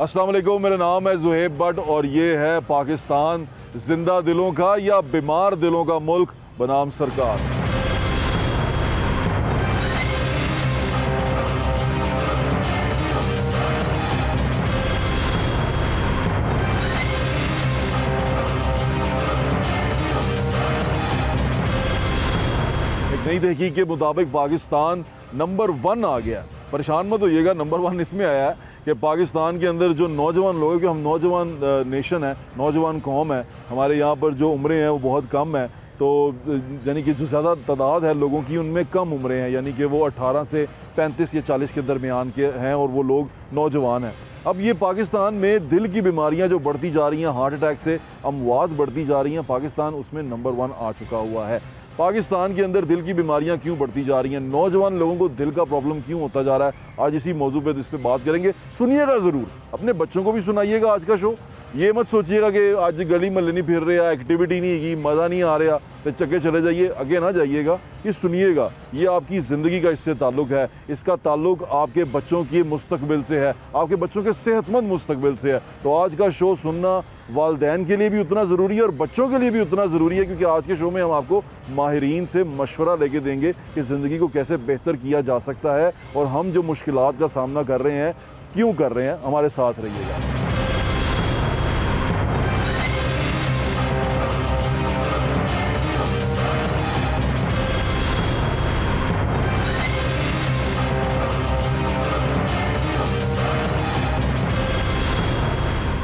अस्सलाम वालेकुम, मेरा नाम है ज़ुहैब भट्ट और ये है पाकिस्तान, जिंदा दिलों का या बीमार दिलों का मुल्क बनाम सरकार। एक नई तहकीक के मुताबिक पाकिस्तान नंबर 1 आ गया। परेशान मत होइएगा, नंबर 1 इसमें आया है कि पाकिस्तान के अंदर जो नौजवान लोग हैं, कि हम नौजवान नेशन है, नौजवान कौम है, हमारे यहाँ पर जो उम्रें हैं वो बहुत कम है। तो यानी कि जो ज़्यादा तादाद है लोगों की उनमें कम उम्रें हैं, यानी कि वो 18 से 35 या 40 के दरमियान के हैं और वो लोग नौजवान हैं। अब ये पाकिस्तान में दिल की बीमारियां जो बढ़ती जा रही हैं, हार्ट अटैक से अमवात बढ़ती जा रही हैं, पाकिस्तान उसमें नंबर 1 आ चुका हुआ है। पाकिस्तान के अंदर दिल की बीमारियां क्यों बढ़ती जा रही हैं, नौजवान लोगों को दिल का प्रॉब्लम क्यों होता जा रहा है, आज इसी मौजू पे इस पर बात करेंगे। सुनिएगा ज़रूर, अपने बच्चों को भी सुनाइएगा आज का शो। ये मत सोचिएगा कि आज गली महल्ले नहीं फिर रहा, एक्टिविटी नहीं की, मज़ा नहीं आ रहा तो चक्के चले जाइए, आगे ना जाइएगा। ये सुनिएगा, ये आपकी ज़िंदगी का इससे ताल्लुक़ है, इसका ताल्लुक़ आपके बच्चों के मुस्तकबिल से है, आपके बच्चों के सेहतमंद मुस्तकबिल से है। तो आज का शो सुनना वालिदैन के लिए भी उतना ज़रूरी है और बच्चों के लिए भी उतना ज़रूरी है, क्योंकि आज के शो में हम आपको माहिरीन से मशवरा लेके देंगे कि ज़िंदगी को कैसे बेहतर किया जा सकता है और हम जो मुश्किलात का सामना कर रहे हैं क्यों कर रहे हैं। हमारे साथ रहिएगा।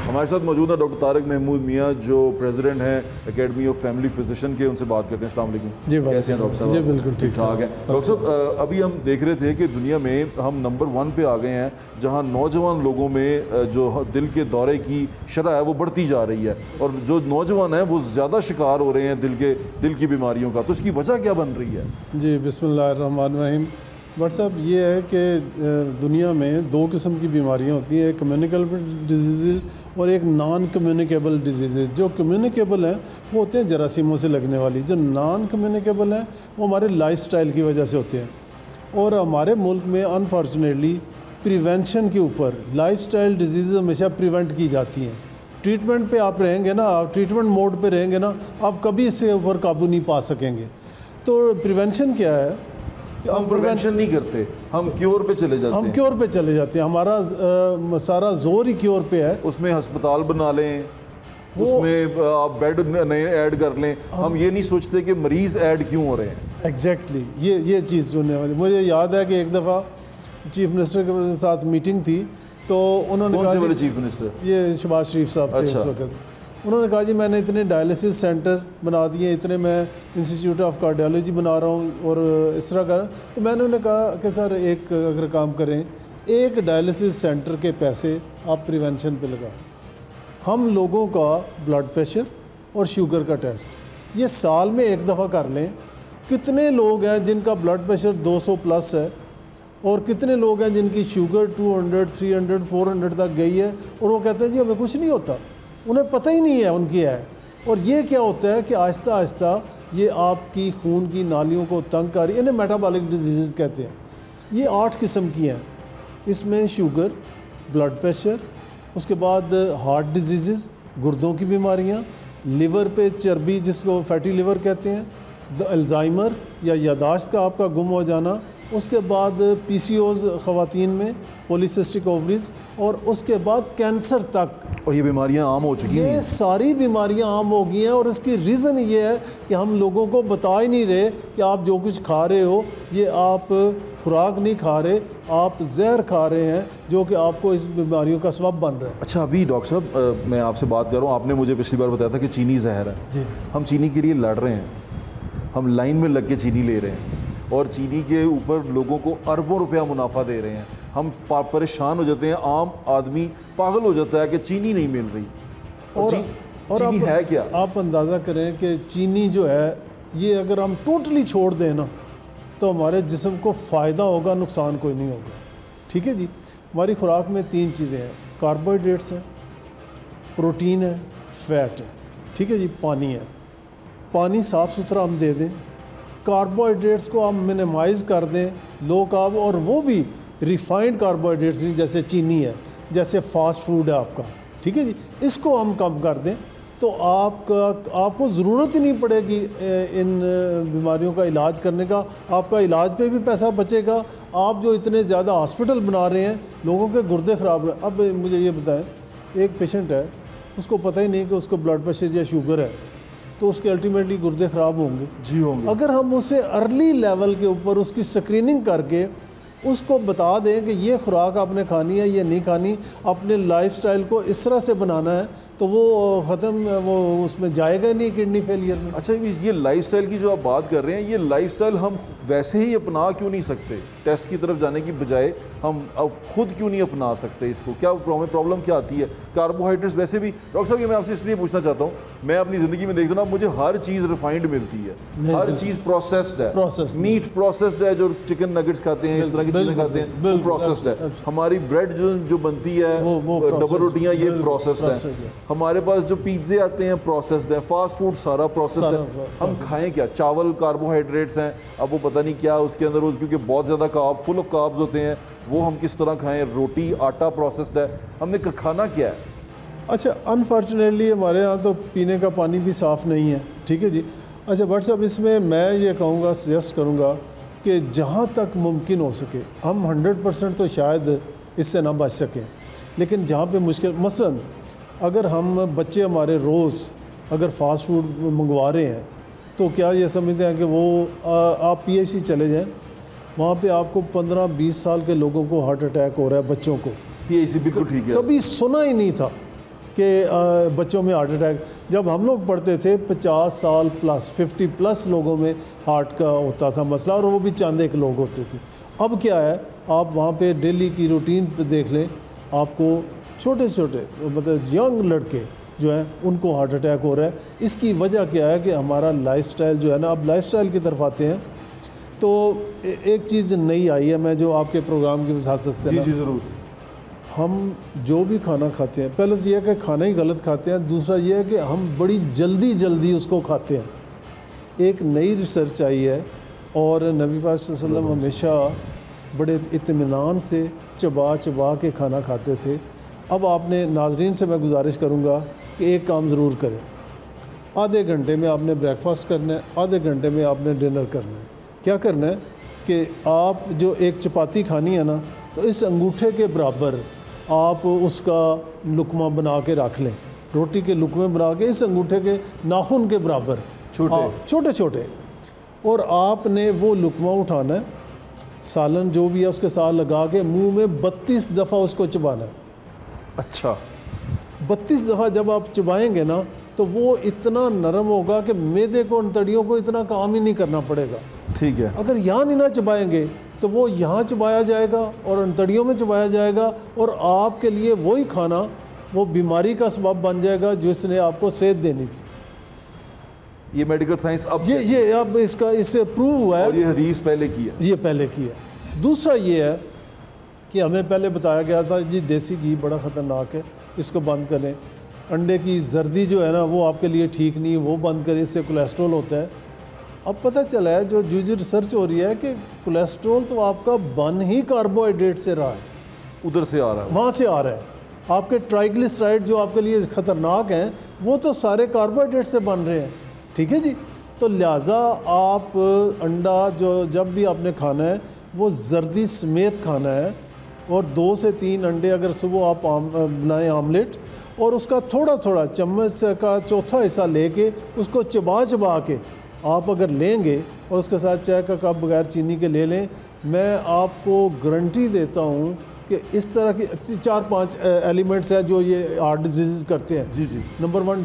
हमारे साथ मौजूद है डॉक्टर तारिक महमूद मियाँ, जो प्रेसिडेंट हैं एकेडमी ऑफ फैमिली फिजिशियन के। उनसे बात करते हैं। अस्सलाम वालेकुम जी, कैसे हैं डॉक्टर साहब? जी बिल्कुल ठीक ठाक है। डॉक्टर साहब, अभी हम देख रहे थे कि दुनिया में हम नंबर 1 पे आ गए हैं, जहाँ नौजवान लोगों में जो दिल के दौरे की शरह है वो बढ़ती जा रही है और जो नौजवान हैं वो ज़्यादा शिकार हो रहे हैं दिल की बीमारियों का। तो इसकी वजह क्या बन रही है? जी बिस्मिल्लाहिर्रहमानिर्रहीम। बट साहब ये है कि दुनिया में 2 किस्म की बीमारियां होती हैं, एक कम्युनिकेबल डिजीज़ और एक नॉन कम्युनिकेबल डिजीज़। जो कम्युनिकेबल हैं वो होते हैं जरासीमों से लगने वाली, जो नॉन कम्युनिकेबल हैं वो हमारे लाइफस्टाइल की वजह से होते हैं। और हमारे मुल्क में अनफॉर्चुनेटली प्रिवेंशन के ऊपर लाइफस्टाइल डिजीज़ हमेशा प्रिवेंट की जाती हैं। ट्रीटमेंट पे आप रहेंगे ना, आप ट्रीटमेंट मोड पे रहेंगे ना, आप कभी इसके ऊपर काबू नहीं पा सकेंगे। तो प्रिवेंशन क्या है? हम प्रिवेंशन नहीं करते, हम क्योर पे चले जाते हैं। हम क्योर पे चले जाते हैं, हमारा सारा जोर ही क्योर पे है। उसमें अस्पताल बना लें, उसमें आप बेड नए ऐड कर लें, हम ये नहीं सोचते कि मरीज़ ऐड क्यों हो रहे हैं। एग्जैक्टली ये चीज़ सुनने वाली। मुझे याद है कि एक दफ़ा चीफ मिनिस्टर के साथ मीटिंग थी, तो उन्होंने कहा, कौन से चीफ मिनिस्टर? ये शहबाज शरीफ साहब थे उस वक्त। उन्होंने कहा जी मैंने इतने डायलिसिस सेंटर बना दिए, इतने मैं इंस्टीट्यूट ऑफ कार्डियोलॉजी बना रहा हूँ और इस तरह का। तो मैंने उन्हें कहा कि सर एक अगर काम करें, एक डायलिसिस सेंटर के पैसे आप प्रिवेंशन पे लगा, हम लोगों का ब्लड प्रेशर और शुगर का टेस्ट ये साल में एक दफ़ा कर लें। कितने लोग हैं जिनका ब्लड प्रेशर 200 प्लस है और कितने लोग हैं जिनकी शुगर 200, 300, 400 तक गई है और वो कहते हैं जी हमें कुछ नहीं होता, उन्हें पता ही नहीं है उनकी है। और ये क्या होता है कि आहिस्ता आहिस्ता ये आपकी खून की नालियों को तंग कर रही है। इन्हें मेटाबॉलिक डिजीज़ कहते हैं। ये 8 किस्म की हैं, इसमें शुगर, ब्लड प्रेशर, उसके बाद हार्ट डिजीज़, गुर्दों की बीमारियां, लिवर पे चर्बी जिसको फैटी लिवर कहते हैं, अल्जाइमर या यादाश्त का आपका गुम हो जाना, उसके बाद PCOS ख़वातीन में, पॉलीसिस्टिक ओवरीज, और उसके बाद कैंसर तक। और ये बीमारियां आम हो चुकी हैं। ये सारी बीमारियां आम हो गई हैं और इसकी रीज़न ये है कि हम लोगों को बता ही नहीं रहे कि आप जो कुछ खा रहे हो ये आप खुराक नहीं खा रहे, आप जहर खा रहे हैं जो कि आपको इस बीमारियों का सबब बन रहा है। अच्छा, अभी डॉक्टर साहब मैं आपसे बात कर रहा हूँ, आपने मुझे पिछली बार बताया था कि चीनी जहर है जी। हम चीनी के लिए लड़ रहे हैं, हम लाइन में लग के चीनी ले रहे हैं और चीनी के ऊपर लोगों को अरबों रुपया मुनाफा दे रहे हैं। हम परेशान हो जाते हैं, आम आदमी पागल हो जाता है कि चीनी नहीं मिल रही। और चीनी है क्या? आप अंदाज़ा करें कि चीनी जो है ये अगर हम टोटली छोड़ दें ना तो हमारे जिस्म को फ़ायदा होगा, नुकसान कोई नहीं होगा। ठीक है जी। हमारी खुराक में 3 चीज़ें हैं, कार्बोहाइड्रेट्स हैं, प्रोटीन है, फैट है। ठीक है जी। पानी है, पानी साफ़ सुथरा हम दे दें, कार्बोहाइड्रेट्स को हम मिनिमाइज़ कर दें, लो कार्ब, और वो भी रिफाइंड कार्बोहाइड्रेट्स नहीं जैसे चीनी है, जैसे फास्ट फूड है आपका, ठीक है जी, इसको हम कम कर दें तो आपको ज़रूरत ही नहीं पड़ेगी इन बीमारियों का इलाज करने का। आपका इलाज पे भी पैसा बचेगा। आप जो इतने ज़्यादा हॉस्पिटल बना रहे हैं, लोगों के गुर्दे ख़राब हैं। अब मुझे ये बताएं, एक पेशेंट है, उसको पता ही नहीं कि उसको ब्लड प्रेशर या शुगर है, तो उसके अल्टीमेटली गुर्दे ख़राब होंगे। जी होंगे। अगर हम उसे अर्ली लेवल के ऊपर उसकी स्क्रीनिंग करके उसको बता दें कि ये खुराक आपने खानी है, ये नहीं खानी, अपने लाइफस्टाइल को इस तरह से बनाना है, तो वो ख़त्म, वो उसमें जाएगा नहीं किडनी फेलियर में। अच्छा, ये लाइफस्टाइल की जो आप बात कर रहे हैं, ये लाइफस्टाइल हम वैसे ही अपना क्यों नहीं सकते? टेस्ट की तरफ जाने की बजाय हम अब खुद क्यों नहीं अपना सकते इसको? क्या प्रॉब्लम क्या आती है? कार्बोहाइड्रेट्स वैसे भी डॉक्टर साहब, ये मैं आपसे इसलिए पूछना चाहता हूँ, मैं अपनी ज़िंदगी में देखता हूँ ना, मुझे हर चीज़ रिफाइंड मिलती है, हर चीज़ प्रोसेस्ड है। मीट प्रोसेस्ड है, जो चिकन नगेट्स खाते हैं, इस तरह की चीज़ें खाते हैं, वो प्रोसेस्ड है। हमारी ब्रेड जो बनती है, डबल रोटियाँ, ये प्रोसेस्ड है। हमारे पास जो पिज्जे आते हैं प्रोसेस्ड है, फास्ट फूड सारा प्रोसेस्ड है। हम खाएं क्या? चावल कार्बोहाइड्रेट्स हैं, अब वो पता नहीं क्या उसके अंदर, क्योंकि बहुत ज़्यादा कार्ब, फुल ऑफ कार्ब्स होते हैं, वो हम किस तरह खाएं? रोटी, आटा प्रोसेस्ड है, हमने खाना क्या है? अच्छा, अनफॉर्चुनेटली हमारे यहाँ तो पीने का पानी भी साफ़ नहीं है, ठीक है जी। अच्छा बट साहब, इसमें मैं ये कहूँगा, सजेस्ट करूँगा कि जहाँ तक मुमकिन हो सके, हम 100% तो शायद इससे ना बच सकें, लेकिन जहाँ पे मुश्किल, मसलन अगर हम बच्चे हमारे रोज़ अगर फास्ट फूड मंगवा रहे हैं, तो क्या ये समझते हैं कि वो आप PHC चले जाएं, वहाँ पे आपको 15-20 साल के लोगों को हार्ट अटैक हो रहा है, बच्चों को। PHC बिल्कुल ठीक है। कभी सुना ही नहीं था कि बच्चों में हार्ट अटैक। जब हम लोग पढ़ते थे 50 साल प्लस, 50+ लोगों में हार्ट का होता था मसला, और वो भी चंद एक लोग होते थे। अब क्या है, आप वहाँ पे डेली की रूटीन पे देख लें, आपको छोटे छोटे मतलब यंग लड़के जो हैं उनको हार्ट अटैक हो रहा है। इसकी वजह क्या है कि हमारा लाइफस्टाइल जो है ना, अब लाइफस्टाइल की तरफ आते हैं तो एक चीज़ नई आई है, मैं जो आपके प्रोग्राम की वसात से, जी ज़रूर, हम जो भी खाना खाते हैं, पहले तो ये है कि खाना ही गलत खाते हैं, दूसरा ये है कि हम बड़ी जल्दी उसको खाते हैं। एक नई रिसर्च आई है, और नबी पाक सल्लल्लाहु अलैहि वसल्लम हमेशा बड़े इत्मीनान से चबा के खाना खाते थे। अब आपने, नाजरीन से मैं गुजारिश करूँगा कि एक काम ज़रूर करें, आधे घंटे में आपने ब्रेकफास्ट करना है, आधे घंटे में आपने डिनर करना है। क्या करना है कि आप जो एक चपाती खानी है ना, तो इस अंगूठे के बराबर आप उसका लुकमा बना के रख लें, रोटी के लुकमे बना के इस अंगूठे के नाखून के बराबर छोटे छोटे, और आपने वो लुकमा उठाना है, सालन जो भी है उसके साथ लगा के मुंह में 32 दफ़ा उसको चबाना है। अच्छा, 32 दफ़ा जब आप चबाएंगे ना, तो वो इतना नरम होगा कि मैदे को, अंतड़ियों को इतना काम ही नहीं करना पड़ेगा। ठीक है। अगर यहाँ नहीं ना चबाएंगे तो वो यहाँ चबाया जाएगा और अंतड़ियों में चबाया जाएगा, और आपके लिए वही खाना वो बीमारी का सबब बन जाएगा जो इसने आपको सेहत देनी थी। ये मेडिकल साइंस अब ये अब इससे प्रूव हुआ है, और ये हदीस पहले की है, ये पहले की है। दूसरा ये है कि हमें पहले बताया गया था जी देसी घी बड़ा ख़तरनाक है, इसको बंद करें। अंडे की जर्दी जो है ना, वो आपके लिए ठीक नहीं है, वो बंद करें, इससे कोलेस्ट्रॉल होता है। अब पता चला है, जो रिसर्च हो रही है, कि कोलेस्ट्रॉल तो आपका बन ही कार्बोहाइड्रेट से रहा है, उधर से आ रहा है, वहाँ से आ रहा है। आपके ट्राइग्लिसराइड जो आपके लिए ख़तरनाक हैं, वो तो सारे कार्बोहाइड्रेट से बन रहे हैं, ठीक है जी। तो लिहाजा आप अंडा जो जब भी आपने खाना है, वो जर्दी समेत खाना है, और 2 से 3 अंडे अगर सुबह आप बनाएं आमलेट, और उसका थोड़ा थोड़ा चम्मच का चौथा हिस्सा लेके उसको चबा के आप अगर लेंगे, और उसके साथ चाय का कप बगैर चीनी के ले लें, मैं आपको गारंटी देता हूँ कि इस तरह की 4-5 एलिमेंट्स हैं जो ये हार्ट डिजीज़ करते हैं। जी। नंबर 1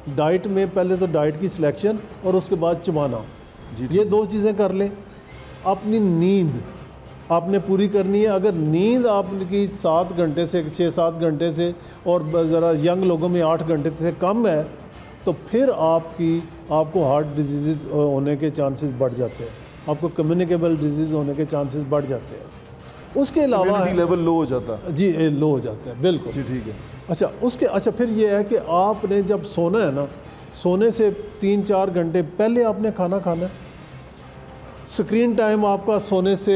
डाइट में पहले तो डाइट की सिलेक्शन, और उसके बाद चबाना, ये 2 चीज़ें कर लें। अपनी नींद आपने पूरी करनी है। अगर नींद आपकी 7 घंटे से 6-7 घंटे से, और ज़रा यंग लोगों में 8 घंटे से कम है, तो फिर आपको हार्ट डिजीज़ होने के चांसेस बढ़ जाते हैं, आपको कम्युनिकेबल डिजीज़ होने के चांसेस बढ़ जाते हैं। उसके अलावा लेवल लो हो जाता है जी, लो हो जाता है, बिल्कुल जी, ठीक है। अच्छा फिर ये है कि आपने जब सोना है ना, सोने से 3-4 घंटे पहले आपने खाना खाना है। स्क्रीन टाइम आपका सोने से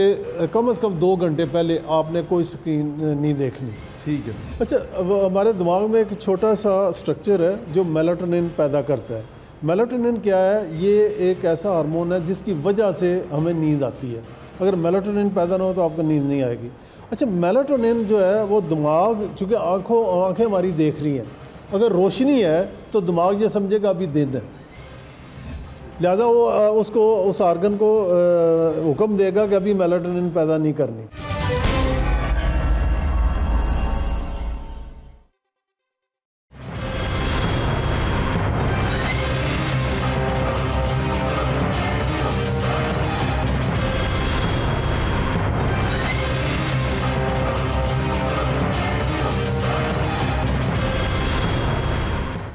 कम 2 घंटे पहले आपने कोई स्क्रीन नहीं देखनी। ठीक है। अच्छा, अब हमारे दिमाग में एक छोटा सा स्ट्रक्चर है जो मेलाटोनिन पैदा करता है। मेलाटोनिन क्या है? ये एक ऐसा हार्मोन है जिसकी वजह से हमें नींद आती है। अगर मेलाटोनिन पैदा ना हो तो आपको नींद नहीं आएगी। अच्छा, मेलाटोनिन जो है वो दिमाग, चूँकि आँखें हमारी देख रही हैं, अगर रोशनी है तो दिमाग ये समझेगा अभी दिन है, लिहाजा वो उसको उस आर्गन को हुक्म देगा कि अभी मेलाटोनिन पैदा नहीं करनी।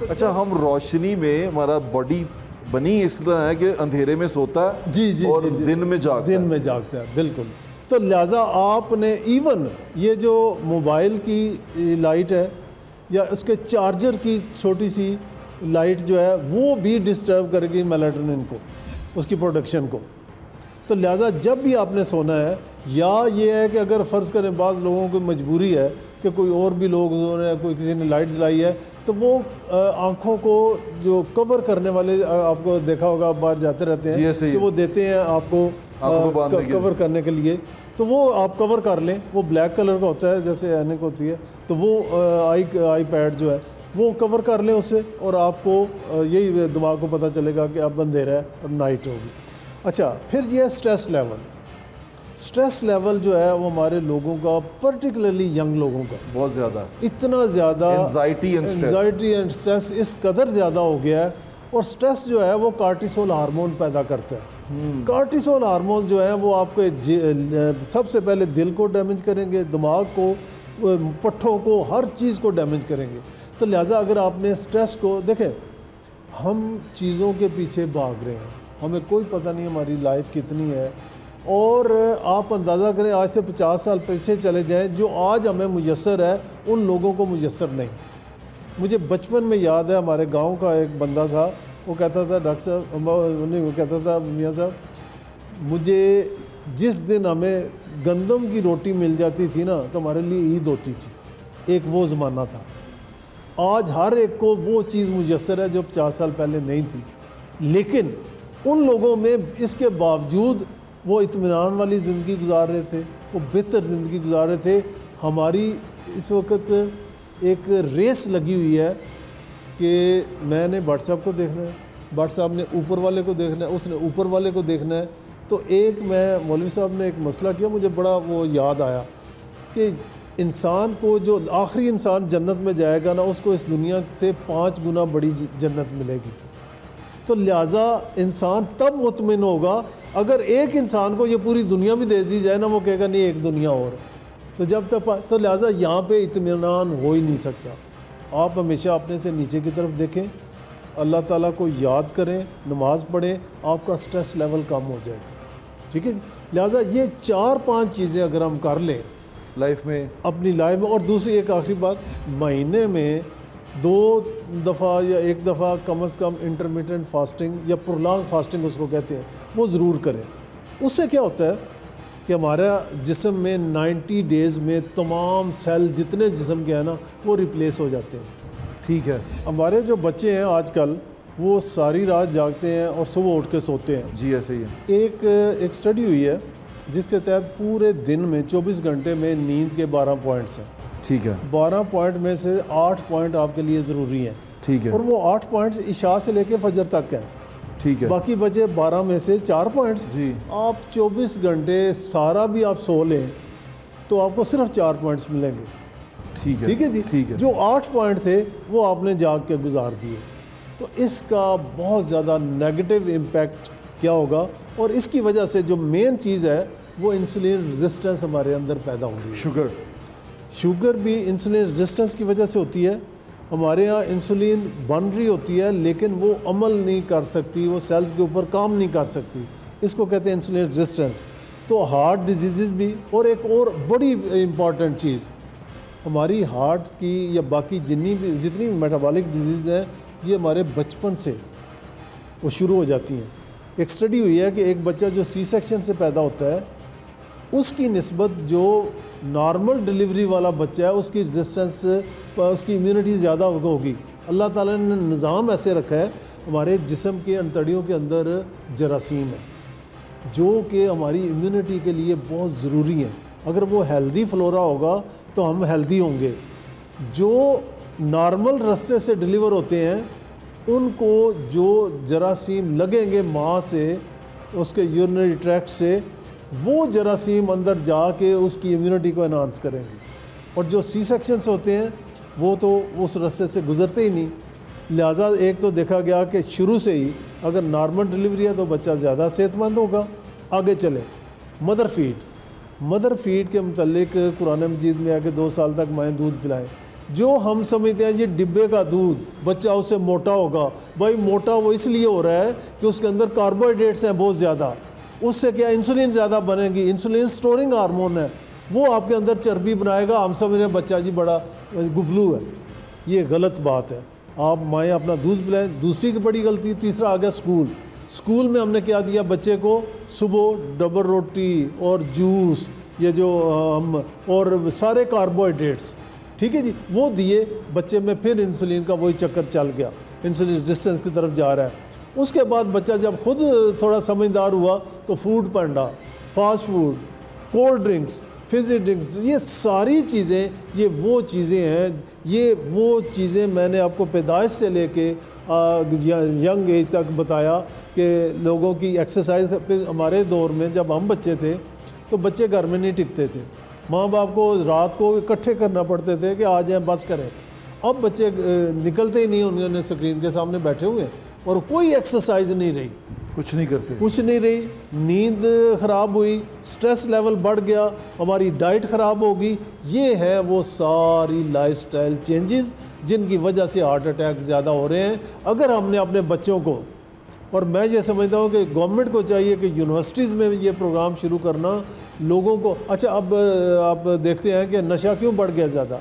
अच्छा, हम रोशनी में हमारा बॉडी बनी इस तरह है कि अंधेरे में सोता है जी और दिन में जागता है, बिल्कुल। तो लिहाजा आपने इवन ये जो मोबाइल की लाइट है या उसके चार्जर की छोटी सी लाइट जो है वो भी डिस्टर्ब करेगी मेलाटोनिन को, उसकी प्रोडक्शन को। तो लिहाजा जब भी आपने सोना है, या ये है कि अगर फ़र्ज़ करें बाज़ लोगों को मजबूरी है कि कोई और भी लोग उन्होंने कोई किसी ने लाइट जलाई है, तो वो आँखों को जो कवर करने वाले, आपको देखा होगा बाहर जाते रहते हैं कि वो देते हैं आपको कवर करने के लिए, तो वो आप कवर कर लें। वो ब्लैक कलर का होता है, जैसे ऐनक होती है, तो वो आई पैड जो है वो कवर कर लें उससे, और आपको यही दिमाग को पता चलेगा कि अब अंधेरा है, अब नाइट होगी। अच्छा, फिर ये स्ट्रेस लेवल जो है वो हमारे लोगों का, पर्टिकुलरली यंग लोगों का, बहुत ज़्यादा, इतना ज़्यादा एंजाइटी एंड स्ट्रेस इस कदर ज़्यादा हो गया है। और स्ट्रेस जो है वो कार्टिसोल हार्मोन पैदा करता है। कार्टिसोल हार्मोन जो है वो आपके सबसे पहले दिल को डैमेज करेंगे, दिमाग को, पट्ठों को, हर चीज़ को डैमेज करेंगे। तो लिहाजा अगर आपने स्ट्रेस को देखें, हम चीज़ों के पीछे भाग रहे हैं, हमें कोई पता नहीं हमारी लाइफ कितनी है, और आप अंदाज़ा करें आज से 50 साल पीछे चले जाएं, जो आज हमें मुयस्सर है उन लोगों को मुयस्सर नहीं। मुझे बचपन में याद है, हमारे गांव का एक बंदा था, वो कहता था, डॉक्टर साहब, वो कहता था, मियाँ साहब, मुझे जिस दिन हमें गंदम की रोटी मिल जाती थी ना, तो हमारे लिए ईद होती थी। एक वो ज़माना था। आज हर एक को वो चीज़ मुयस्सर है जो 50 साल पहले नहीं थी, लेकिन उन लोगों में इसके बावजूद वो इत्मीनान वाली ज़िंदगी गुजार रहे थे, वो बेहतर ज़िंदगी गुजार रहे थे। हमारी इस वक्त एक रेस लगी हुई है कि मैंने व्हाट्सएप को देखना है, व्हाट्सएप ने ऊपर वाले को देखना है, उसने ऊपर वाले को देखना है। तो एक मैं मौलवी साहब ने एक मसला किया, मुझे बड़ा वो याद आया कि इंसान को, जो आखिरी इंसान जन्नत में जाएगा ना, उसको इस दुनिया से 5 गुना बड़ी जन्नत मिलेगी। तो लिहाजा इंसान तब मुतमिन होगा अगर एक इंसान को ये पूरी दुनिया भी दे दी जाए ना, वो कहेगा नहीं एक दुनिया और। तो जब तक, तो लिहाजा यहाँ पे इत्मीनान हो ही नहीं सकता। आप हमेशा अपने से नीचे की तरफ देखें, अल्लाह ताला को याद करें, नमाज़ पढ़ें, आपका स्ट्रेस लेवल कम हो जाएगा। ठीक है, लिहाजा ये 4-5 चीज़ें अगर हम कर लें लाइफ में, अपनी लाइफ में। और दूसरी एक आखिरी बात, महीने में 2 दफ़ा या 1 दफ़ा कम से कम इंटरमिटेंट फास्टिंग या प्रोलॉन्ग फास्टिंग उसको कहते हैं, वो ज़रूर करें। उससे क्या होता है कि हमारा जिस्म में 90 डेज़ में तमाम सेल जितने जिस्म के हैं ना, वो रिप्लेस हो जाते हैं। ठीक है। हमारे जो बच्चे हैं आजकल, वो सारी रात जागते हैं और सुबह उठ के सोते हैं। जी, ऐसे ही है। एक स्टडी हुई है जिसके तहत पूरे दिन में 24 घंटे में नींद के 12 पॉइंट्स हैं। ठीक है। 12 पॉइंट में से 8 पॉइंट आपके लिए ज़रूरी हैं। ठीक है। और वो 8 पॉइंट्स इशा से लेके फजर तक हैं। ठीक है। बाकी बचे 12 में से 4 पॉइंट्स। जी। आप 24 घंटे सारा भी आप सो लें तो आपको सिर्फ 4 पॉइंट्स मिलेंगे। ठीक है। ठीक है जी। ठीक है। जो 8 पॉइंट थे वो आपने जाग के गुजार दिए, तो इसका बहुत ज़्यादा नेगेटिव इम्पैक्ट क्या होगा। और इसकी वजह से जो मेन चीज़ है वो इंसुलिन रेजिस्टेंस हमारे अंदर पैदा हो रही है। शुगर भी इंसुलिन रेजिस्टेंस की वजह से होती है। हमारे यहाँ इंसुलिन बन रही होती है लेकिन वो अमल नहीं कर सकती, वो सेल्स के ऊपर काम नहीं कर सकती, इसको कहते हैं इंसुलिन रेजिस्टेंस। तो हार्ट डिजीज़ भी, और एक और बड़ी इम्पॉर्टेंट चीज़, हमारी हार्ट की या बाकी जितनी भी मेटाबॉलिक डिजीज़ हैं, ये हमारे बचपन से वो शुरू हो जाती हैं। एक स्टडी हुई है कि एक बच्चा जो सी सेक्शन से पैदा होता है, उसकी निस्बत जो नॉर्मल डिलीवरी वाला बच्चा है उसकी रेजिस्टेंस, उसकी इम्यूनिटी ज़्यादा होगी। अल्लाह ताला ने निज़ाम ऐसे रखा है, हमारे जिस्म के अंतड़ियों के अंदर जरासीम है जो कि हमारी इम्यूनिटी के लिए बहुत ज़रूरी है। अगर वो हेल्दी फ्लोरा होगा तो हम हेल्दी होंगे। जो नॉर्मल रास्ते से डिलीवर होते हैं उनको जो जरासीम लगेंगे माँ से, उसके यूरिनरी ट्रैक्ट से, वो जरासीम अंदर जाके उसकी इम्यूनिटी को एनहांस करेंगे। और जो सी सेक्शंस होते हैं वो तो उस रास्ते से गुज़रते ही नहीं। लिहाजा एक तो देखा गया कि शुरू से ही अगर नॉर्मल डिलीवरी है तो बच्चा ज़्यादा सेहतमंद होगा। आगे चले मदर फीड के मुतल्लिक कुरान मजीद में है कि 2 साल तक माएँ दूध पिलाएं। जो हम समझते हैं ये डिब्बे का दूध बच्चा उससे मोटा होगा, भाई मोटा वो इसलिए हो रहा है कि उसके अंदर कार्बोहाइड्रेट्स हैं बहुत ज़्यादा, उससे क्या इंसुलिन ज़्यादा बनेगी। इंसुलिन स्टोरिंग हार्मोन है, वो आपके अंदर चर्बी बनाएगा। हम समझ रहे हैं बच्चा जी बड़ा गुबलू है, ये गलत बात है। आप माएँ अपना दूध पिलाएं। दूसरी की बड़ी गलती, तीसरा आ गया स्कूल में हमने क्या दिया बच्चे को, सुबह डबल रोटी और जूस, ये जो हम और सारे कार्बोहाइड्रेट्स, ठीक है जी, वो दिए बच्चे में, फिर इंसुलिन का वही चक्कर चल गया, इंसुलिन रेजिस्टेंस की तरफ जा रहा है। उसके बाद बच्चा जब खुद थोड़ा समझदार हुआ तो Foodpanda, fast food, cold drinks, fizzy drinks, ये सारी चीज़ें, ये वो चीज़ें हैं, ये वो चीज़ें मैंने आपको पैदाइश से लेके यंग एज तक बताया कि लोगों की एक्सरसाइज। हमारे दौर में जब हम बच्चे थे तो बच्चे घर में नहीं टिकते थे, माँ बाप को रात को इकट्ठे करना पड़ते थे कि आ जाएं बस करें। अब बच्चे निकलते ही नहीं, उन्होंने स्क्रीन के सामने बैठे हुए और कोई एक्सरसाइज नहीं रही, कुछ नहीं करते, कुछ नहीं रही। नींद ख़राब हुई, स्ट्रेस लेवल बढ़ गया, हमारी डाइट ख़राब होगी। ये है वो सारी लाइफस्टाइल चेंजेस जिनकी वजह से हार्ट अटैक ज़्यादा हो रहे हैं। अगर हमने अपने बच्चों को, और मैं ये समझता हूँ कि गवर्नमेंट को चाहिए कि यूनिवर्सिटीज़ में ये प्रोग्राम शुरू करना लोगों को। अच्छा, अब आप देखते हैं कि नशा क्यों बढ़ गया ज़्यादा,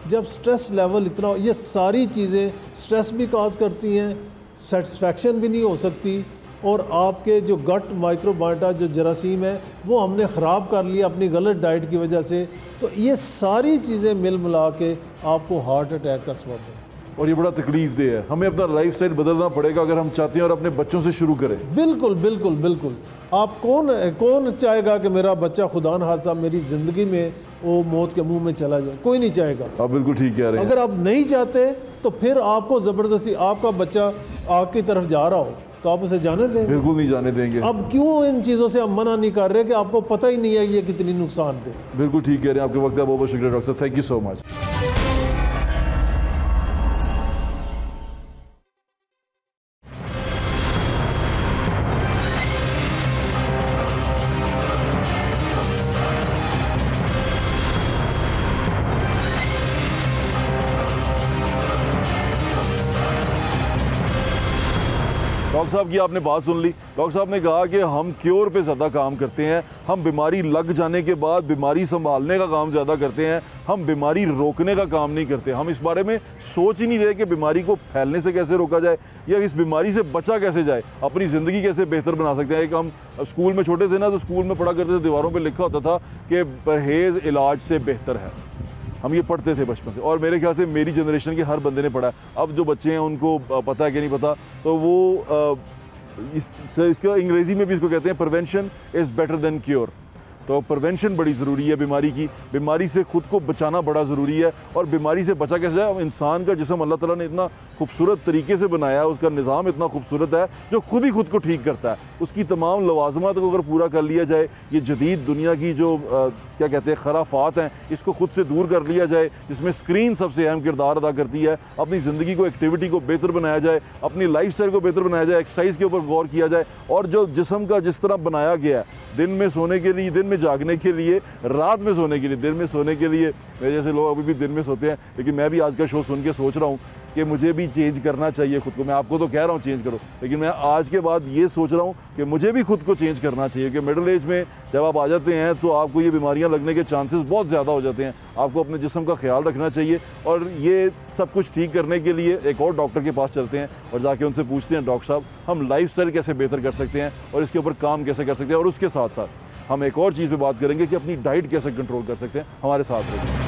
जब स्ट्रेस लेवल इतना, ये सारी चीज़ें स्ट्रेस भी काज करती हैं, सेटिस्फैक्शन भी नहीं हो सकती, और आपके जो गट माइक्रोबायोटा जो जरासीम है वो हमने ख़राब कर लिया अपनी गलत डाइट की वजह से। तो ये सारी चीज़ें मिल मिला के आपको हार्ट अटैक का सबब है, और ये बड़ा तकलीफ दे है। हमें अपना लाइफस्टाइल बदलना पड़ेगा अगर हम चाहते हैं और अपने बच्चों से शुरू करें। बिल्कुल बिल्कुल बिल्कुल। आप कौन चाहेगा कि मेरा बच्चा खुदा न खास्ता मेरी ज़िंदगी में वो मौत के मुंह में चला जाए? कोई नहीं चाहेगा। आप बिल्कुल ठीक कह रहे हैं। अगर आप नहीं चाहते तो फिर आपको ज़बरदस्ती, आपका बच्चा आग की तरफ जा रहा हो तो आप उसे जाने देंगे? बिल्कुल नहीं जाने देंगे। अब क्यों इन चीज़ों से हम मना नहीं कर रहे कि आपको पता ही नहीं है ये कितनी नुकसान दे? बिल्कुल ठीक कह रहे हैं। आपके वक्त का बहुत बहुत शुक्रिया डॉक्टर साहब, thank you so much. Doctor साहब की आपने बात सुन ली। डॉक्टर साहब ने कहा कि हम क्योर पे ज़्यादा काम करते हैं, हम बीमारी लग जाने के बाद बीमारी संभालने का काम ज़्यादा करते हैं, हम बीमारी रोकने का काम नहीं करते। हम इस बारे में सोच ही नहीं रहे कि बीमारी को फैलने से कैसे रोका जाए या इस बीमारी से बचा कैसे जाए, अपनी ज़िंदगी कैसे बेहतर बना सकते हैं। एक हम स्कूल में छोटे थे ना, तो स्कूल में पढ़ा करते थे, दीवारों पर लिखा होता था कि परहेज़ इलाज से बेहतर है। हम ये पढ़ते थे बचपन से, और मेरे ख्याल से मेरी जनरेशन के हर बंदे ने पढ़ा है। अब जो बच्चे हैं उनको पता है कि नहीं पता, तो वो इसका अंग्रेज़ी में भी इसको कहते हैं prevention is better than cure. तो प्रिवेंशन बड़ी ज़रूरी है बीमारी की, बीमारी से ख़ुद को बचाना बड़ा ज़रूरी है। और बीमारी से बचा कैसे जाए? इंसान का जिस्म अल्लाह ताला ने इतना खूबसूरत तरीके से बनाया है, उसका निज़ाम इतना खूबसूरत है जो खुद ही खुद को ठीक करता है। उसकी तमाम लवाज़मात को अगर पूरा कर लिया जाए, ये जदीद दुनिया की जो क्या कहते हैं खराफात हैं, इसको खुद से दूर कर लिया जाए, जिसमें स्क्रीन सबसे अहम किरदार अदा करती है। अपनी ज़िंदगी को, एक्टिविटी को बेहतर बनाया जाए, अपनी लाइफस्टाइल को बेहतर बनाया जाए, एक्सरसाइज के ऊपर गौर किया जाए, और जो जिस्म का जिस तरह बनाया गया है, दिन में सोने के लिए, दिन में जागने के लिए, रात में सोने के लिए, दिन में सोने के लिए। मेरे जैसे लोग अभी भी दिन में सोते हैं, लेकिन मैं भी आज का शो सुन के सोच रहा हूँ कि मुझे भी चेंज करना चाहिए खुद को। मैं आपको तो कह रहा हूँ चेंज करो, लेकिन मैं आज के बाद ये सोच रहा हूँ कि मुझे भी खुद को चेंज करना चाहिए। कि मिडिल एज में जब आप आ जाते हैं तो आपको ये बीमारियाँ लगने के चांसेस बहुत ज़्यादा हो जाते हैं। आपको अपने जिस्म का ख्याल रखना चाहिए, और ये सब कुछ ठीक करने के लिए एक और डॉक्टर के पास चलते हैं और जाके उनसे पूछते हैं, डॉक्टर साहब हम लाइफस्टाइल कैसे बेहतर कर सकते हैं और इसके ऊपर काम कैसे कर सकते हैं, और उसके साथ साथ हम एक और चीज़ पे बात करेंगे कि अपनी डाइट कैसे कंट्रोल कर सकते हैं। हमारे साथ रहिए।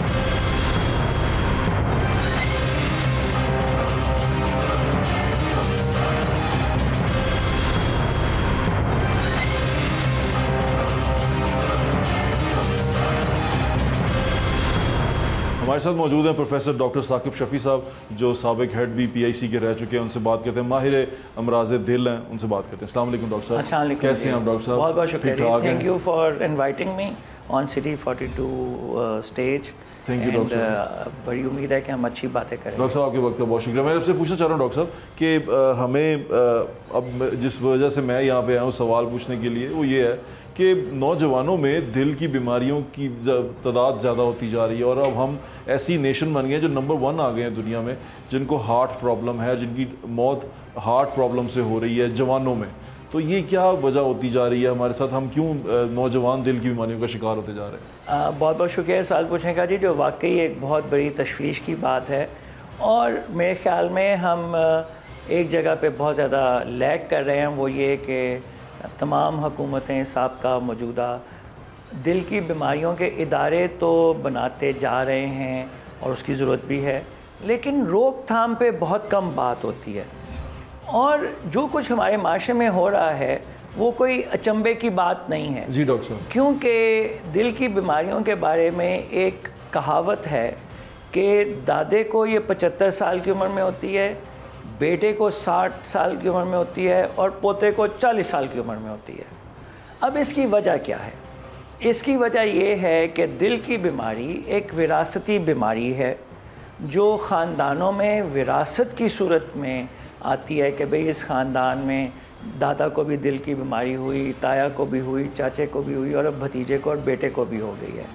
हमारे साथ मौजूद हैं प्रोफेसर डॉक्टर साकिब शफ़ी साहब, जो साबिक हेड भी PIC के रह चुके हैं। उनसे बात करते हैं, माहिर अमराज दिल हैं, उनसे बात करते हैं। अस्सलाम वालेकुम डॉक्टर साहब। अस्सलाम वालेकुम। कैसे हैं आप डॉक्टर साहब? बहुत बहुत शुक्रिया, ठीक-ठाक हैं? Thank you for inviting me on city 42 stage. Thank you, doctor साहब। बड़ी उम्मीद है कि हम अच्छी बातें करें। डॉक्टर साहब आपके वक्त का बहुत शुक्रिया। मैं आपसे पूछना चाह रहा हूँ डॉक्टर साहब कि हमें अब जिस वजह से मैं यहाँ पे आया हूँ सवाल पूछने के लिए, वो ये है कि नौजवानों में दिल की बीमारियों की तादाद ज़्यादा होती जा रही है, और अब हम ऐसी नेशन बन गए हैं जो नंबर 1 आ गए हैं दुनिया में, जिनको हार्ट प्रॉब्लम है, जिनकी मौत हार्ट प्रॉब्लम से हो रही है जवानों में। तो ये क्या वजह होती जा रही है हमारे साथ? हम क्यों नौजवान दिल की बीमारियों का शिकार होते जा रहे हैं? बहुत बहुत शुक्रिया सवाल पूछने का जी, जो वाकई एक बहुत बड़ी तशवीश की बात है। और मेरे ख़्याल में हम एक जगह पे बहुत ज़्यादा लैग कर रहे हैं, वो ये कि तमाम हुकूमतें साबका मौजूदा दिल की बीमारियों के इदारे तो बनाते जा रहे हैं, और उसकी ज़रूरत भी है, लेकिन रोकथाम पे बहुत कम बात होती है। और जो कुछ हमारे माशरे में हो रहा है वो कोई अचंभे की बात नहीं है जी डॉक्टर साहब, क्योंकि दिल की बीमारियों के बारे में एक कहावत है कि दादे को ये 75 साल की उम्र में होती है, बेटे को 60 साल की उम्र में होती है, और पोते को 40 साल की उम्र में होती है। अब इसकी वजह क्या है? इसकी वजह ये है कि दिल की बीमारी एक विरासती बीमारी है, जो ख़ानदानों में विरासत की सूरत में आती है कि भाई इस ख़ानदान में दादा को भी दिल की बीमारी हुई, ताया को भी हुई, चाचे को भी हुई, और अब भतीजे को और बेटे को भी हो गई है।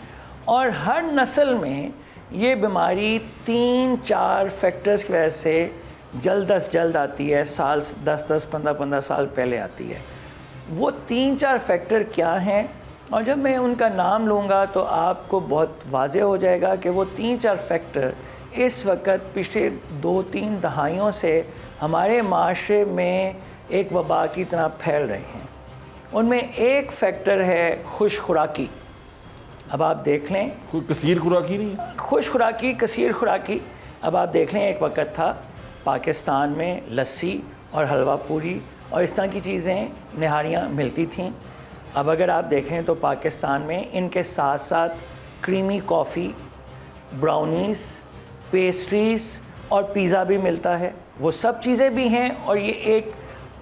और हर नस्ल में ये बीमारी 3-4 फैक्टर्स की वजह से जल्द आती है, साल 10-10, 15-15 साल पहले आती है। वो 3-4 फैक्टर क्या हैं, और जब मैं उनका नाम लूँगा तो आपको बहुत वाज़ेह हो जाएगा कि वो 3-4 फैक्टर इस वक्त पिछले 2-3 दहाइयों से हमारे माशरे में एक वबा की तरह फैल रहे हैं। उनमें एक फैक्टर है खुश खुराकी। अब आप देख लें, कोई कसीर खुराकी नहीं है? खुश खुराकी, कसीर खुराकी। अब आप देख लें, एक वक्त था पाकिस्तान में लस्सी और हलवा पूरी और इस तरह की चीज़ें, नहारियाँ मिलती थीं। अब अगर आप देखें तो पाकिस्तान में इनके साथ साथ क्रीमी कॉफ़ी, ब्राउनीज़, पेस्ट्रीज़ और पिज़्ज़ा भी मिलता है। वो सब चीज़ें भी हैं, और ये एक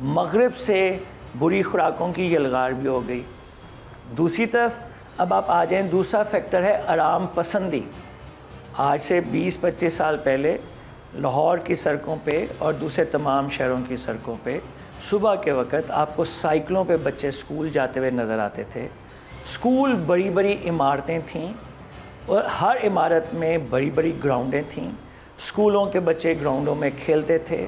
मगरिब से बुरी खुराकों की यलगार भी हो गई। दूसरी तरफ अब आप आ जाएं, दूसरा फैक्टर है आराम पसंदी। आज से 20-25 साल पहले लाहौर की सड़कों पे और दूसरे तमाम शहरों की सड़कों पे सुबह के वक्त आपको साइकिलों पे बच्चे स्कूल जाते हुए नज़र आते थे। स्कूल बड़ी बड़ी इमारतें थीं, और हर इमारत में बड़ी बड़ी ग्राउंडें थीं। स्कूलों के बच्चे ग्राउंडों में खेलते थे।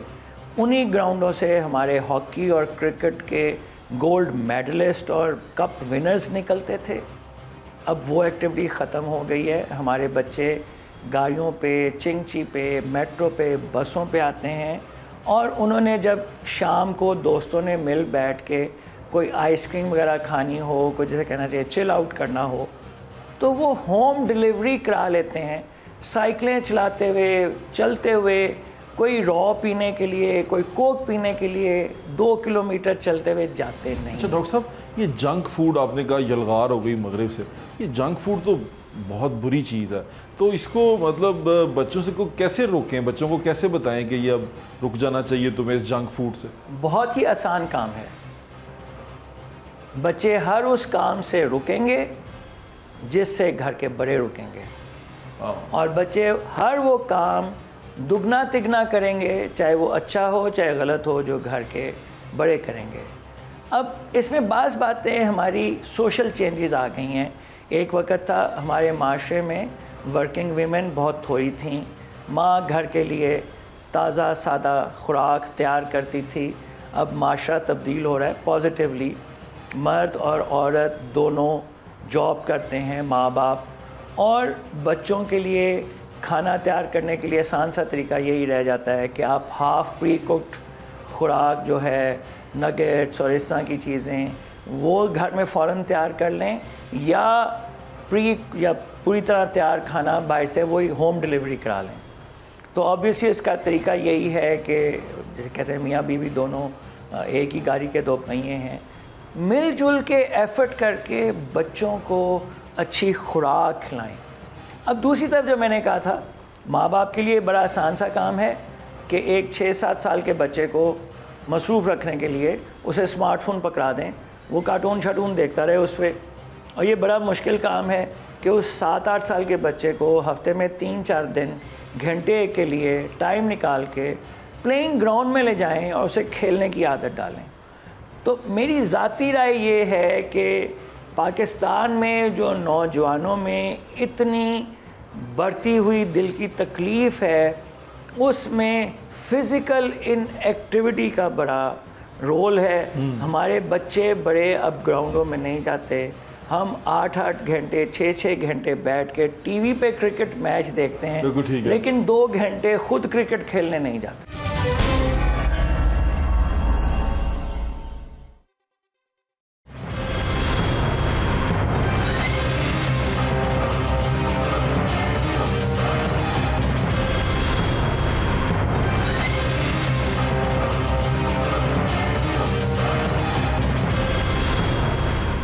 उन्हीं ग्राउंडों से हमारे हॉकी और क्रिकेट के गोल्ड मेडलिस्ट और कप विनर्स निकलते थे। अब वो एक्टिविटी ख़त्म हो गई है। हमारे बच्चे गाड़ियों पे, चिंगची पे, मेट्रो पे, बसों पे आते हैं, और उन्होंने जब शाम को दोस्तों ने मिल बैठ के कोई आइसक्रीम वगैरह खानी हो, कोई जैसे कहना चाहिए चिल आउट करना हो, तो वो होम डिलीवरी करा लेते हैं, साइकिलें चलाते हुए, चलते हुए। कोई रॉ पीने के लिए, कोई कोक पीने के लिए 2 किलोमीटर चलते हुए जाते नहीं। अच्छा डॉक्टर साहब, ये जंक फूड आपने कहा यलगार हो गई मगरिब से, ये जंक फूड तो बहुत बुरी चीज़ है, तो इसको मतलब बच्चों से को कैसे रोकें? बच्चों को कैसे बताएं कि ये अब रुक जाना चाहिए तुम्हें इस जंक फूड से? बहुत ही आसान काम है। बच्चे हर उस काम से रुकेंगे जिससे घर के बड़े रुकेंगे, और बच्चे हर वो काम दुगना तिगना करेंगे, चाहे वो अच्छा हो चाहे गलत हो, जो घर के बड़े करेंगे। अब इसमें बाज़ बातें हमारी सोशल चेंजेस आ गई हैं। एक वक्त था हमारे माशरे में वर्किंग वीमेन बहुत थोड़ी थीं। माँ घर के लिए ताज़ा सादा खुराक तैयार करती थी। अब माशरा तब्दील हो रहा है पॉजिटिवली। मर्द और औरत दोनों जॉब करते हैं, माँ बाप, और बच्चों के लिए खाना तैयार करने के लिए आसान सा तरीका यही रह जाता है कि आप हाफ़ प्री कुक्ड खुराक जो है, नगेट्स और इस तरह की चीज़ें वो घर में फ़ौरन तैयार कर लें, या पूरी तरह तैयार खाना बाहर से वही होम डिलीवरी करा लें। तो ऑब्वियसली इसका तरीका यही है कि जैसे कहते हैं मियाँ बीवी दोनों एक ही गाड़ी के दो पहिए हैं, मिलजुल के एफ़र्ट करके बच्चों को अच्छी खुराक खिलाएं। अब दूसरी तरफ जो मैंने कहा था, माँ बाप के लिए बड़ा आसान सा काम है कि एक 6-7 साल के बच्चे को मसरूफ़ रखने के लिए उसे स्मार्टफोन पकड़ा दें, वो कार्टून शाटून देखता रहे उस पर। और ये बड़ा मुश्किल काम है कि उस 7-8 साल के बच्चे को हफ्ते में 3-4 दिन घंटे के लिए टाइम निकाल के प्लेइंग ग्राउंड में ले जाएं और उसे खेलने की आदत डालें। तो मेरी ज़ाती राय ये है कि पाकिस्तान में जो नौजवानों में इतनी बढ़ती हुई दिल की तकलीफ़ है, उसमें फ़िज़िकल इनएक्टिविटी का बड़ा रोल है। हमारे बच्चे बड़े अब ग्राउंडों में नहीं जाते, हम 8-8 घंटे 6-6 घंटे बैठ के टीवी पे क्रिकेट मैच देखते हैं, लेकिन 2 घंटे खुद क्रिकेट खेलने नहीं जाते।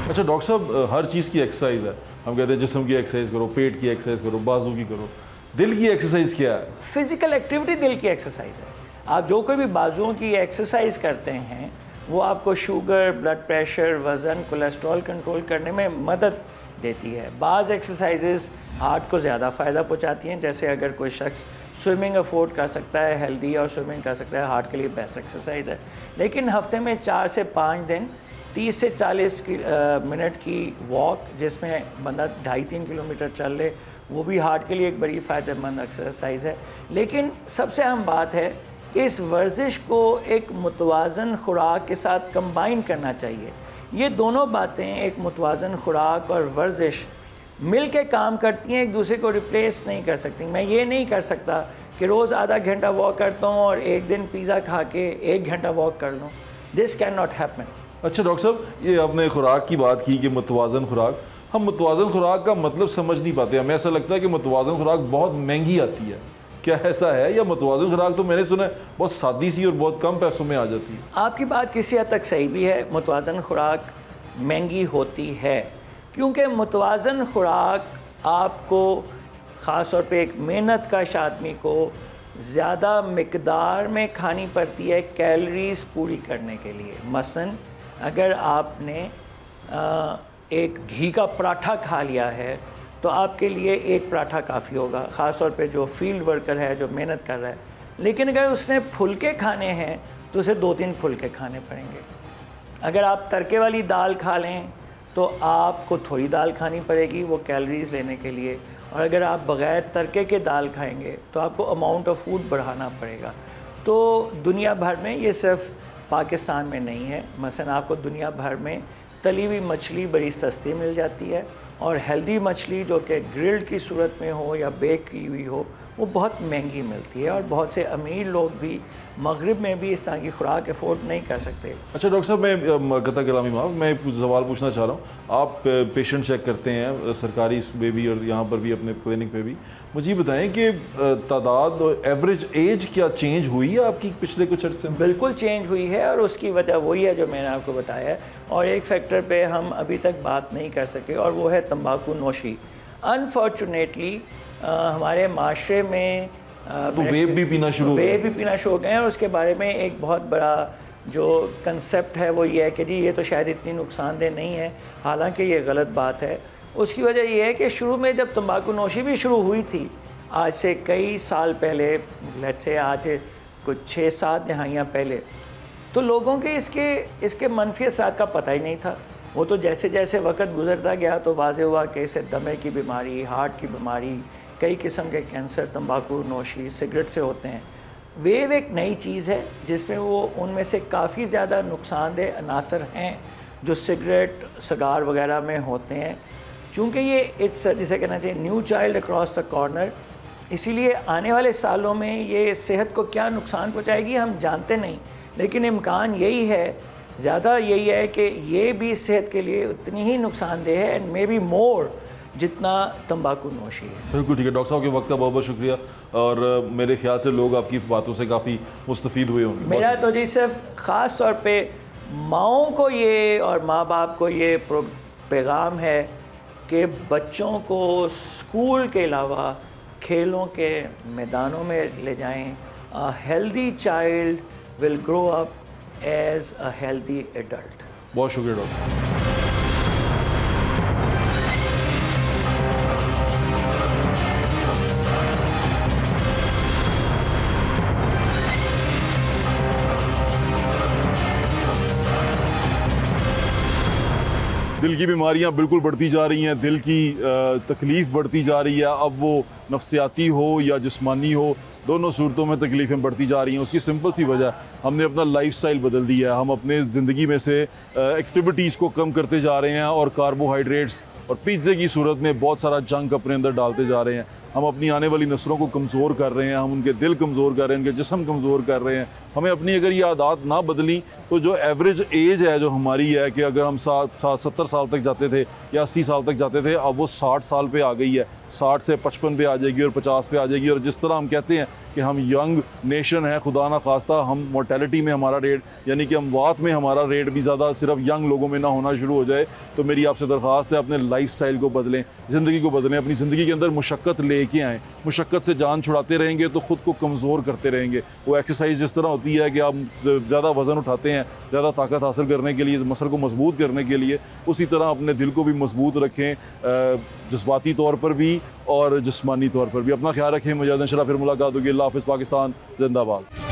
अच्छा डॉक्टर साहब, हर चीज़ की एक्सरसाइज है। हम कहते हैं जिस्म की एक्सरसाइज करो, पेट की एक्सरसाइज करो, बाजू की करो, दिल की एक्सरसाइज क्या है? फिज़िकल एक्टिविटी दिल की एक्सरसाइज है। आप जो कोई भी बाजुओं की एक्सरसाइज करते हैं वो आपको शुगर, ब्लड प्रेशर, वज़न, कोलेस्ट्रॉल कंट्रोल करने में मदद देती है। बाज़ एक्सरसाइजेज़ हार्ट को ज़्यादा फ़ायदा पहुँचाती हैं, जैसे अगर कोई शख्स स्विमिंग अफोर्ड कर सकता है, हेल्दी और स्विमिंग कर सकता है, हार्ट के लिए बेस्ट एक्सरसाइज है। लेकिन हफ्ते में 4 से 5 दिन 30 से 40 मिनट की वॉक, जिसमें बंदा 2.5-3 किलोमीटर चल ले, वो भी हार्ट के लिए एक बड़ी फ़ायदेमंद एक्सरसाइज है। लेकिन सबसे अहम बात है कि इस वर्जिश को एक मुतवाज़न खुराक के साथ कंबाइन करना चाहिए। ये दोनों बातें, एक मुतवाज़न खुराक और वर्जिश, मिल के काम करती हैं, एक दूसरे को रिप्लेस नहीं कर सकती। मैं ये नहीं कर सकता कि रोज़ आधा घंटा वॉक करता हूँ और एक दिन पिज़्ज़ा खा के 1 घंटा वॉक कर लूँ। This can not happen. अच्छा डॉक्टर साहब, ये आपने खुराक की बात की कि मुतवाज़न खुराक, हम मुतवाज़न खुराक का मतलब समझ नहीं पाते। हमें ऐसा लगता है कि मुतवाज़न खुराक बहुत महंगी आती है, क्या ऐसा है? या मुतवाज़न खुराक तो मैंने सुना है बहुत सादी सी और बहुत कम पैसों में आ जाती है। आपकी बात किसी हद तक सही भी है, मुतवाज़न खुराक महंगी होती है, क्योंकि मुतवाज़न खुराक आपको ख़ास तौर पे एक मेहनत कश आदमी को ज़्यादा मिकदार में खानी पड़ती है कैलोरीज़ पूरी करने के लिए। मसलन अगर आपने एक घी का पराठा खा लिया है तो आपके लिए एक पराठा काफ़ी होगा, ख़ास तौर पे जो फील्ड वर्कर है, जो मेहनत कर रहा है। लेकिन अगर उसने फुलके खाने हैं तो उसे 2-3 फुलके खाने पड़ेंगे। अगर आप तड़के वाली दाल खा लें तो आपको थोड़ी दाल खानी पड़ेगी वो कैलोरीज़ लेने के लिए, और अगर आप बग़ैर तड़के के दाल खाएंगे तो आपको अमाउंट ऑफ फूड बढ़ाना पड़ेगा। तो दुनिया भर में, ये सिर्फ पाकिस्तान में नहीं है, मसलन आपको दुनिया भर में तली हुई मछली बड़ी सस्ती मिल जाती है, और हेल्दी मछली जो कि ग्रिल्ड की सूरत में हो या बेक की हुई हो वो बहुत महंगी मिलती है, और बहुत से अमीर लोग भी मगरिब में भी इस तरह की खुराक अफोर्ड नहीं कर सकते। अच्छा डॉक्टर साहब, मैं कता कलामी माफ़, मैं सवाल पूछना चाह रहा हूँ। आप पेशेंट चेक करते हैं सरकारी में भी और यहाँ पर भी अपने क्लिनिक पे भी, मुझे बताएं कि तादाद और एवरेज एज क्या चेंज हुई है आपकी पिछले कुछ अर्से में? बिल्कुल चेंज हुई है, और उसकी वजह वही है जो मैंने आपको बताया है, और एक फैक्टर पे हम अभी तक बात नहीं कर सके, और वो है तंबाकू नोशी। अनफॉर्चुनेटली हमारे माशरे में तो वेब भी पीना शुरू हो गए हैं, और उसके बारे में एक बहुत बड़ा जो कंसेप्ट है वो ये है कि जी ये तो शायद इतनी नुकसानदेह नहीं है, हालांकि ये गलत बात है। उसकी वजह ये है कि शुरू में जब तंबाकू नोशी भी शुरू हुई थी, आज से कई साल पहले, लेट्स से आज कुछ 6-7 दहाइयाँ पहले, तो लोगों के इसके मनफी असरात का पता ही नहीं था। वो तो जैसे जैसे वक्त गुजरता गया तो वाज़ेह हुआ कि इससे दमे की बीमारी, हार्ट की बीमारी, कई किस्म के कैंसर तंबाकू नोशी, सिगरेट से होते हैं। वेव एक नई चीज़ है जिसमें वो उनमें से काफ़ी ज़्यादा नुकसानदेह अनासर हैं जो सिगरेट, सिगार वगैरह में होते हैं। चूँकि ये इट्स जिसे कहना चाहिए new child across the corner, इसीलिए आने वाले सालों में ये सेहत को क्या नुकसान पहुँचाएगी हम जानते नहीं, लेकिन इम्कान यही है ज़्यादा यही है कि ये भी सेहत के लिए उतनी ही नुकसानदेह है, एंड मे बी मोर जितना तंबाकू नोशी है। बिल्कुल ठीक है डॉक्टर साहब, के वक्त का बहुत बहुत शुक्रिया, और मेरे ख्याल से लोग आपकी बातों से काफ़ी मुस्तफ़ीद हुए होंगे। मेरा तो जी सिर्फ ख़ास तौर पे माँओं को ये और माँ बाप को ये पैगाम है कि बच्चों को स्कूल के अलावा खेलों के मैदानों में ले जाएं। A healthy child will grow up as a healthy adult. बहुत शुक्रिया डॉक्टर। दिल की बीमारियां बिल्कुल बढ़ती जा रही हैं, दिल की तकलीफ़ बढ़ती जा रही है। अब वो नफ्सियाती हो या जिस्मानी हो, दोनों सूरतों में तकलीफ़ें बढ़ती जा रही हैं। उसकी सिंपल सी वजह, हमने अपना लाइफस्टाइल बदल दिया है। हम अपने ज़िंदगी में से एक्टिविटीज़ को कम करते जा रहे हैं और कार्बोहाइड्रेट्स और पिज़्ज़े की सूरत में बहुत सारा जंक अपने अंदर डालते जा रहे हैं। हम अपनी आने वाली नस्लों को कमज़ोर कर रहे हैं, हम उनके दिल कमज़ोर कर रहे हैं, उनके जिस्म कमज़ोर कर रहे हैं। हमें अपनी अगर ये आदत ना बदली तो जो एवरेज एज है जो हमारी है कि अगर हम 70 साल तक जाते थे या 80 साल तक जाते थे, अब वो 60 साल पे आ गई है, 60 से 55 पे आ जाएगी और 50 पे आ जाएगी। और जिस तरह हम कहते हैं कि हम यंग नेशन है, खुदा ना खास्ता हम मोर्टेलिटी में हमारा रेट यानी कि अमवात में हमारा रेट भी ज़्यादा सिर्फ यंग लोगों में ना होना शुरू हो जाए। तो मेरी आपसे दरख्वास्त है, अपने लाइफस्टाइल को बदलें, ज़िंदगी को बदलें, अपनी ज़िंदगी के अंदर मुशक्क़त लेके आएँ। मुशक्क़त से जान छुड़ाते रहेंगे तो ख़ुद को कमज़ोर करते रहेंगे। वो एक्सरसाइज जिस तरह होती है कि आप ज़्यादा वज़न उठाते हैं ज़्यादा ताकत हासिल करने के लिए, मसल को मजबूत करने के लिए, उसी तरह अपने दिल को भी मजबूत रखें, जज्बाती तौर पर भी और जिस्मानी तौर पर भी। अपना ख्याल रखें। मुजाहिद अशरफ, फिर मुलाकात होगी। अल्लाह हाफ़िज़। पाकिस्तान जिंदाबाद।